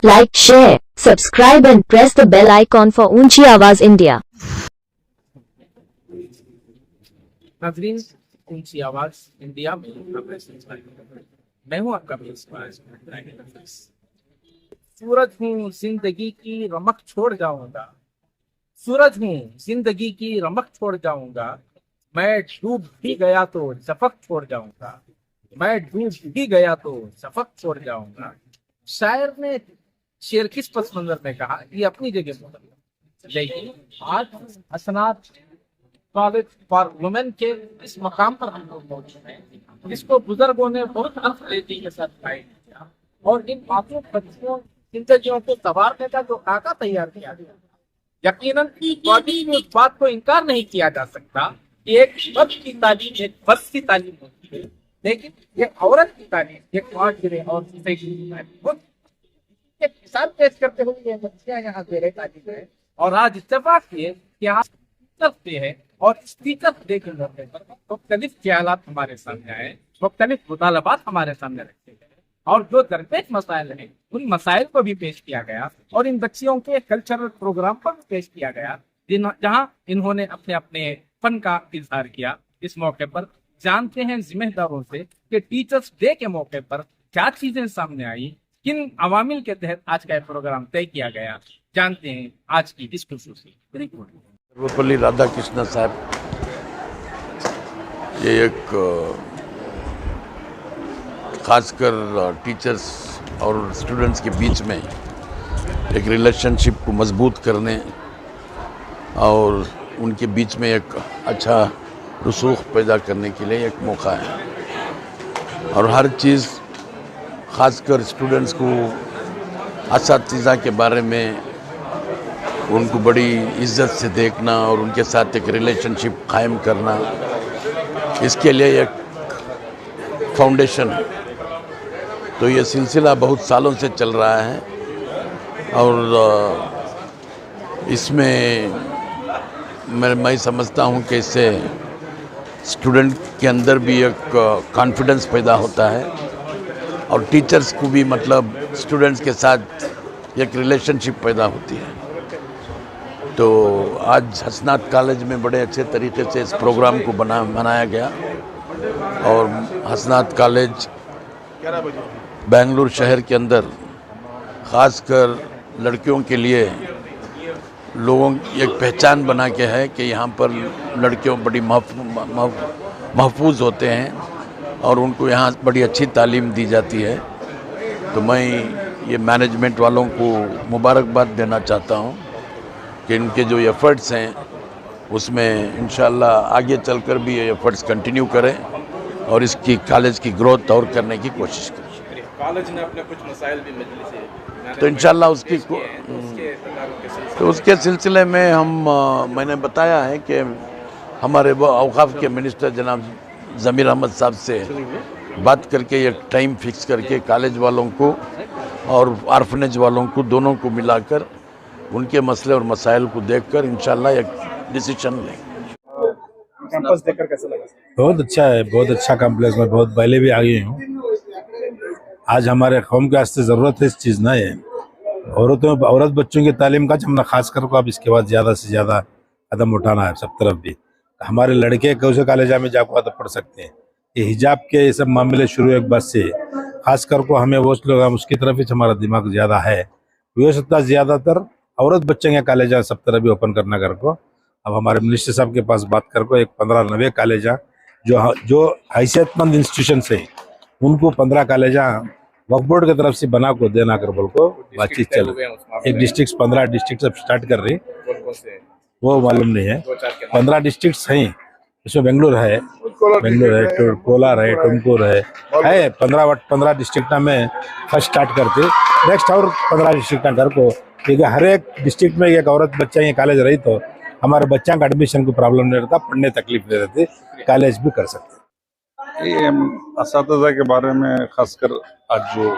Like, share, subscribe and press the bell icon for ऊंची आवाज India. नाज़रीन, ऊंची आवाज इंडिया में मैं हूं आपका सूरज हूँ जिंदगी की रमक छोड़ जाऊंगा, सूरज हूँ जिंदगी की रमक छोड़ जाऊंगा, मैं डूब भी गया तो शफक छोड़ जाऊंगा, मैं डूब भी गया तो शफक छोड़ जाऊंगा। शायर ने शेर किस पस मंजर में कहा, ये अपनी जगह पर, लेकिन आज हसनात कॉलेज फॉर वुमेन के इस मकाम पर हम लोग मौजूद हैं, जिसको बुजुर्गों ने बहुत अनफरेजी के साथ गाइड किया और इन मासूम बच्चियों जिंदगियों को संवारने का जो खाका तैयार किया गया। यकीनन बॉडी में उस बात को इनकार नहीं किया जा सकता कि एक मर्द की तालीम एक मर्द की तालीम होती है, लेकिन ये औरत की तालीम एक माजरे और एक मिसाल पेश करते हुए ये बच्चियां यहाँ दे तालीम है। और आज इत्तेफाक ये कि यहाँ टीचर्स है और इस टीचर्स डे के मौके पर मुख्तलिफ ख्यालात हमारे सामने आए, मुख्तलिफ मुतालबात हमारे सामने रखे गए और जो दरपेश मसाइल हैं उन मसाइल को भी पेश किया गया और इन बच्चियों के कल्चरल प्रोग्राम को भी पेश किया गया, जहाँ इन्होंने अपने अपने फन का इजहार किया। इस मौके पर जानते हैं जिम्मेदारों से कि टीचर्स डे के मौके पर क्या चीजें सामने आई, किन अवामिल के तहत आज का प्रोग्राम तय किया गया, जानते हैं आज की इस खुसूसी रिपोर्ट। सर्वपल्ली राधाकृष्ण साहब ये एक खासकर टीचर्स और स्टूडेंट्स के बीच में एक रिलेशनशिप को मजबूत करने और उनके बीच में एक अच्छा रसूख पैदा करने के लिए एक मौका है। और हर चीज़ खासकर स्टूडेंट्स को असातिज़ा के बारे में उनको बड़ी इज्जत से देखना और उनके साथ एक रिलेशनशिप कायम करना, इसके लिए एक फाउंडेशन है। तो ये सिलसिला बहुत सालों से चल रहा है और इसमें मैं समझता हूँ कि इससे स्टूडेंट के अंदर भी एक कॉन्फिडेंस पैदा होता है और टीचर्स को भी मतलब स्टूडेंट्स के साथ एक रिलेशनशिप पैदा होती है। तो आज हसनात कॉलेज में बड़े अच्छे तरीके से इस प्रोग्राम को मनाया गया और हसनात कॉलेज बेंगलुरु शहर के अंदर ख़ासकर लड़कियों के लिए लोगों की एक पहचान बना के है कि यहाँ पर लड़कियों बड़ी महफूज होते हैं और उनको यहाँ बड़ी अच्छी तालीम दी जाती है। तो मैं ये मैनेजमेंट वालों को मुबारकबाद देना चाहता हूँ कि इनके जो एफ़र्ट्स हैं उसमें इंशाल्लाह आगे चलकर भी ये एफ़र्ट्स कंटिन्यू करें और इसकी कॉलेज की ग्रोथ और करने की कोशिश करें। कॉलेज ने अपने कुछ मसाइल भी मजलिस से तो इंशाल्लाह उसके सिलसिले में मैंने बताया है कि हमारे वो औक़ाफ़ के मिनिस्टर जनाब ज़मीर अहमद साहब से बात करके एक टाइम फिक्स करके कॉलेज वालों को और ऑर्फनेज वालों को दोनों को मिलाकर उनके मसले और मसाइल को देखकर इंशाल्लाह एक डिसीजन लेंगे। कैंपस देखकर कैसा लगा? बहुत अच्छा है, बहुत अच्छा कॉम्प्लेक्स में बहुत पहले भी आ गए हूँ। आज हमारे कौम के वास्ते ज़रूरत है इस चीज़ ना है औरत बच्चों की तालीम का जमना खास कर को अब इसके बाद ज़्यादा से ज़्यादा कदम उठाना है सब तरफ भी। हमारे लड़के कौशल कॉलेज में जाकर तो पढ़ सकते हैं। ये हिजाब के ये सब मामले शुरू एक बात से खास कर को हमें वो लोग हम उसकी तरफ ही हमारा दिमाग ज़्यादा है। वो सकता ज़्यादातर औरत बच्चे के कॉलेज सब तरफ भी ओपन करना कर को। अब हमारे मिनिस्टर साहब के पास बात कर को एक 15-90 कॉलेज जो हैसियतमंद इंस्टीट्यूशन से उनको 15 कॉलेज वक्फ बोर्ड की तरफ से बना को देना कर बोल को बातचीत चल रही। एक डिस्ट्रिक्ट 15 डिस्ट्रिक्ट सब स्टार्ट कर रही, वो मालूम नहीं है। 15 डिस्ट्रिक्ट हैं, इसमें बेंगलुरु है, कोलार है, टुमकुर है 15 डिस्ट्रिक्ट में फर्स्ट स्टार्ट करते। नेक्स्ट और 15 डिस्ट्रिक्ट कर को, क्योंकि हर एक डिस्ट्रिक्ट में एक औरत बच्चा ये कॉलेज रही तो हमारे बच्चा का एडमिशन को प्रॉब्लम नहीं रहता, पढ़ने तकलीफ नहीं रहती, कॉलेज भी कर सकते। ये असातिज़ा के बारे में खासकर आज जो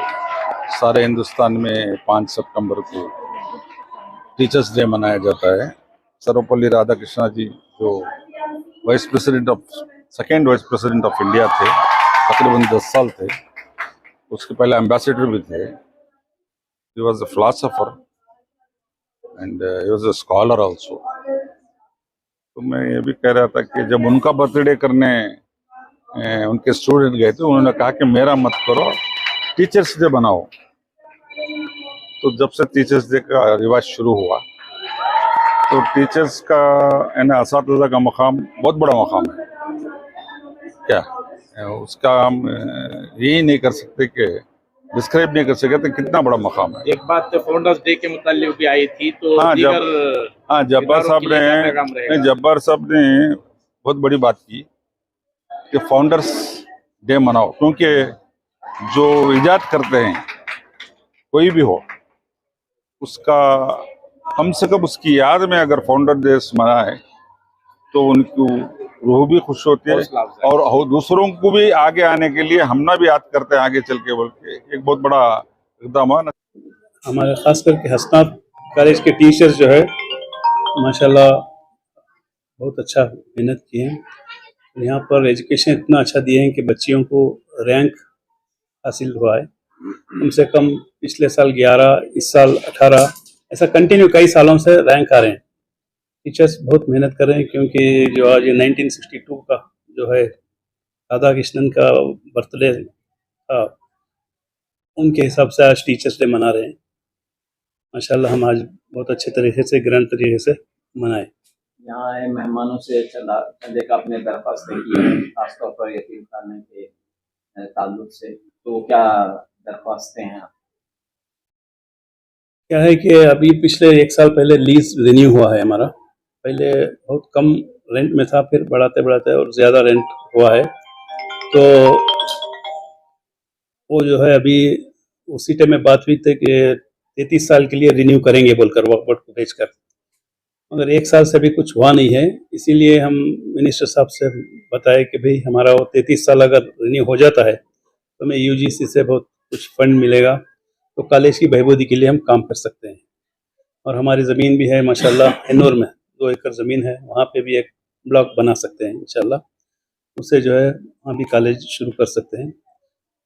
सारे हिंदुस्तान में 5 सितंबर को टीचर्स डे मनाया जाता है, सर्वपल्ली राधाकृष्ण जी जो second vice president of India थे, तकरीबन 10 साल थे, उसके पहले एम्बेसडर भी थे। he was a philosopher and he was a scholar also. तो मैं ये भी कह रहा था कि जब उनका बर्थडे करने उनके स्टूडेंट गए थे, उन्होंने कहा कि मेरा मत करो, टीचर्स डे बनाओ। तो जब से टीचर्स डे का रिवाज शुरू हुआ तो टीचर्स का असातिज़ा का मकाम बहुत बड़ा मकाम है। क्या उसका हम यही नहीं कर सकते कि डिस्क्राइब नहीं कर सकते कितना बड़ा मकाम है। एक बात तो फाउंडर्स डे के मुताल्लिक भी आई थी, तो हाँ, जब्बार इदारों साहब के लिए क्या पैगाम रहेगा? जब्बार साहब ने बहुत बड़ी बात की कि फाउंडर्स डे मनाओ, क्योंकि जो इजाद करते हैं कोई भी हो, उसका कम से कम उसकी याद में अगर फाउंडर डे मनाए तो उनकी रूह भी खुश होती है और दूसरों को भी आगे आने के लिए हमना भी याद करते हैं आगे चल के, बोल के एक बहुत बड़ा इक़दाम है। हमारे खास करके हसनात कॉलेज के टीचर्स जो है माशाल्लाह बहुत अच्छा मेहनत किए हैं। यहाँ पर एजुकेशन इतना अच्छा दिए हैं कि बच्चियों को रैंक हासिल हुआ है। कम से कम पिछले साल 11, इस साल 18, ऐसा कंटिन्यू कई सालों से रैंक आ रहे हैं। टीचर्स बहुत मेहनत कर रहे हैं, क्योंकि जो आज 1962 का जो है राधा कृष्णन का बर्थडे था, उनके हिसाब से आज टीचर्स डे मना रहे हैं। माशाल्लाह हम आज बहुत अच्छे तरीके से, ग्रैंड तरीके से मनाए। यहाँ आए मेहमानों से चंदे का अपने दरख्वास्तें की हैं, खासतौर पर यतीम खाने के ताल्लुक से, तो क्या दरख्वास्तें हैं? क्या है कि अभी पिछले 1 साल पहले लीज रिन्यू हुआ है हमारा। पहले बहुत कम रेंट में था, फिर बढ़ाते बढ़ाते और ज़्यादा रेंट हुआ है। तो वो जो है अभी उसी टाइम में बात हुई थी कि 33 साल के लिए रिन्यू करेंगे बोलकर वक्त को भेजकर, मगर 1 साल से अभी कुछ हुआ नहीं है। इसीलिए हम मिनिस्टर साहब से बताए कि भाई हमारा वो 33 साल अगर रिन्यू हो जाता है तो हमें यूजीसी से बहुत कुछ फंड मिलेगा, तो कॉलेज की बहबूदी के लिए हम काम कर सकते हैं। और हमारी ज़मीन भी है माशाल्लाह, एनोर में 2 एकड़ ज़मीन है, वहाँ पे भी एक ब्लॉक बना सकते हैं इंशाल्लाह। उससे जो है वहाँ भी कॉलेज शुरू कर सकते हैं।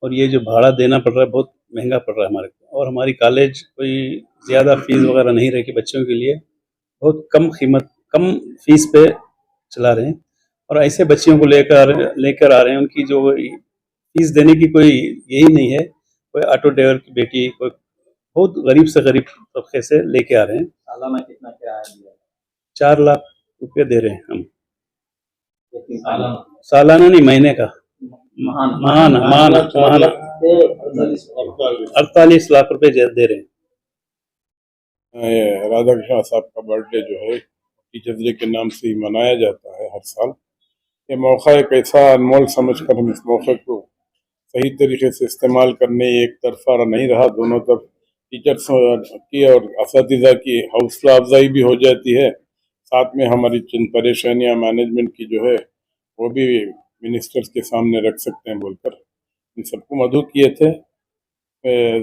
और ये जो भाड़ा देना पड़ रहा है बहुत महंगा पड़ रहा है हमारे को, और हमारी कॉलेज कोई ज़्यादा फीस वगैरह नहीं रखी बच्चों के लिए, बहुत कम कीमत, कम फीस पे चला रहे हैं। और ऐसे बच्चियों को लेकर आ रहे हैं, उनकी जो फीस देने की कोई यही नहीं है। कोई ऑटो ड्राइवर की बेटी, कोई बहुत गरीब से गरीब तबके से लेके आ रहे हैं। सालाना कितना किराया दिया? 4 लाख रुपये दे रहे हैं हम। सालाना सालाना नहीं, महीने का। महाना 48 लाख रुपए दे रहे हैं। राधा कृष्ण साहब का बर्थडे जो है टीचर्स डे के नाम से ही मनाया जाता है हर साल। ये मौका एक ऐसा अनमोल समझकर हम इस मौके को सही तरीके से इस्तेमाल करने, एक तरफा नहीं रहा, दोनों तरफ टीचर्स की और असातिज़ा की हौसला अफजाई भी हो जाती है। साथ में हमारी चंद परेशानियां मैनेजमेंट की जो है वो भी मिनिस्टर्स के सामने रख सकते हैं बोलकर इन सबको मदऊ किए थे।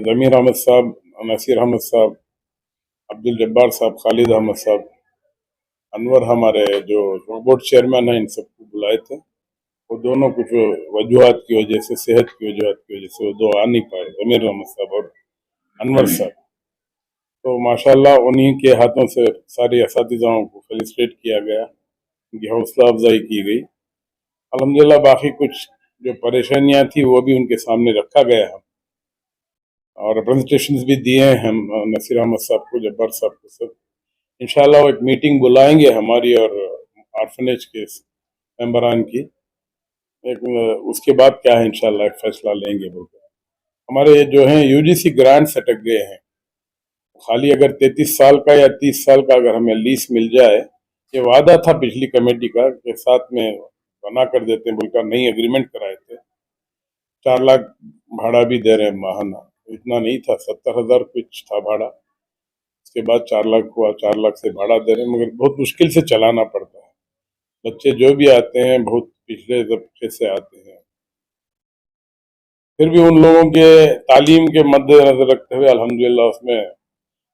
ज़मीर अहमद साहब, नसीर अहमद साहब, अब्दुल जब्बार साहब, खालिद अहमद साहब, अनवर हमारे जो बोर्ड चेयरमैन हैं, इन सबको बुलाए थे। वो दोनों कुछ वजूहत की वजह से, सेहत की वजूहत की वजह से वो दो आ नहीं पाए, ज़मीर अहमद साहब और अनवर साहब। तो माशाल्लाह उन्हीं के हाथों से सारी असातिज़ाओं को फेलिसिटेट किया गया, उनकी हौसला अफजाई की गई। अल्हम्दुलिल्लाह बाकी कुछ जो परेशानियां थी वो भी उनके सामने रखा गया है और प्रेजेंटेशंस भी दिए हैं हम नसीर अहमद साहब को, जब्बार साहब को, सब। इंशाल्लाह वो एक मीटिंग बुलाएंगे हमारी और आर्फनेज के मेंबरान की, एक उसके बाद क्या है इंशाल्लाह एक फैसला लेंगे बोलकर। हमारे जो हैं यूजीसी ग्रांट्स अटक गए हैं। खाली अगर 33 साल का या 30 साल का अगर हमें लीज मिल जाए, ये वादा था पिछली कमेटी का के साथ में बना कर देते हैं बोलकर नई एग्रीमेंट कराए थे। 4 लाख भाड़ा भी दे रहे हैं माहाना, इतना नहीं था, 70,000 कुछ था भाड़ा। उसके बाद 4 लाख हुआ, 4 लाख से भाड़ा दे रहे हैं, मगर बहुत मुश्किल से चलाना पड़ता है। बच्चे जो भी आते हैं बहुत पिछले तबके से आते हैं, फिर भी उन लोगों के तालीम के मद्देनजर रखते हुए अल्हम्दुलिल्लाह उसमें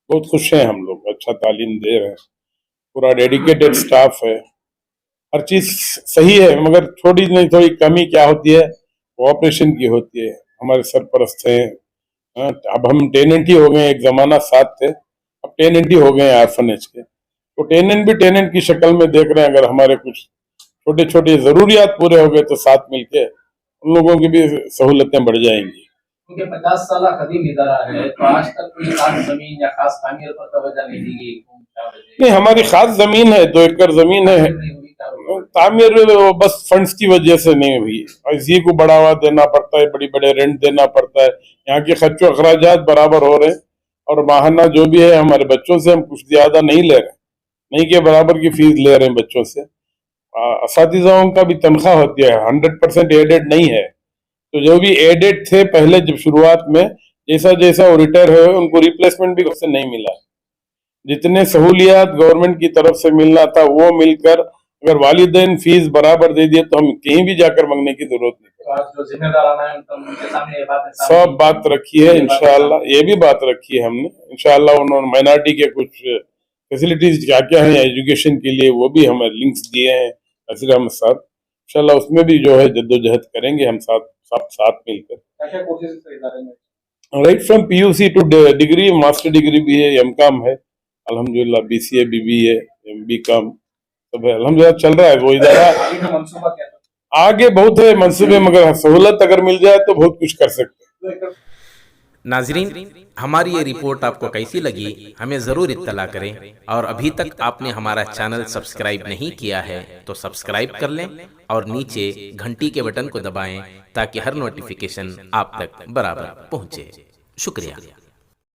बहुत खुश हैं हम लोग, अच्छा तालीम दे रहे हैं, पूरा डेडिकेटेड स्टाफ है, हर चीज़ सही है। मगर थोड़ी नहीं थोड़ी कमी क्या होती है, कोऑपरेशन की होती है। हमारे सरपरस्त हैं हाँ, अब हम टेनेंट ही हो गए, एक जमाना साथ थे, अब टेनेंट ही हो गए ऑर्फनेज के। तो टेनेंट भी टेनेंट की शक्ल में देख रहे हैं, अगर हमारे कुछ छोटे छोटे जरूरियात पूरे हो गए तो साथ मिलके उन लोगों की भी सहूलतें बढ़ जाएंगी। क्योंकि 50 साल कदीम इदारा है, तो आज तक कोई खास जमीन या खास तामीर पर तवज्जो नहीं दी गई। नहीं, हमारी खास जमीन है, 2 एकड़ जमीन है, तामीर बस फंड्स की वजह से नहीं हुई। इसी को बढ़ावा देना पड़ता है, बड़ी बड़े रेंट देना पड़ता है, यहाँ के खर्चो अखराजात बराबर हो रहे हैं, और माहाना जो भी है हमारे बच्चों से हम कुछ ज्यादा नहीं ले रहे, नहीं के बराबर की फीस ले रहे हैं बच्चों से। असातिज़ाओं का भी तनख्वाह होती है, 100% एडेड नहीं है, तो जो भी एडेड थे पहले जब शुरुआत में, जैसा जैसा वो रिटायर हुए उनको रिप्लेसमेंट भी उससे नहीं मिला। जितने सहूलियात गवर्नमेंट की तरफ से मिलना था वो मिलकर अगर वालिदैन फीस बराबर दे दिए तो हम कहीं भी जाकर मांगने की जरूरत नहीं। तो आज जो जिम्मेदार आना है उनके सामने ये बात सब बात रखी है इंशाअल्लाह, ये भी बात रखी है हमने इंशाअल्लाह। उन्होंने माइनॉरिटी के कुछ फैसिलिटीज क्या क्या है एजुकेशन के लिए वो भी हमें लिंक्स दिए हैं नसीर अहमद साहब, इंशाअल्लाह उसमें भी जो है जद्दोजहद करेंगे हम साथ मिलकर। Right from PUC two degree, master degree भी है, MCOM है अल्हम्दुलिल्लाह, BCA BBA MBCOM सब है अल्हम्दुलिल्लाह, चल रहा है वो इधर। आगे बहुत है मंसूबे, मगर सहूलत अगर मिल जाए तो बहुत कुछ कर सकते हैं। नाजरीन, हमारी ये रिपोर्ट आपको कैसी लगी हमें ज़रूर इत्तला करें, और अभी तक आपने हमारा चैनल सब्सक्राइब नहीं किया है तो सब्सक्राइब कर लें और नीचे घंटी के बटन को दबाएं ताकि हर नोटिफिकेशन आप तक बराबर पहुंचे। शुक्रिया।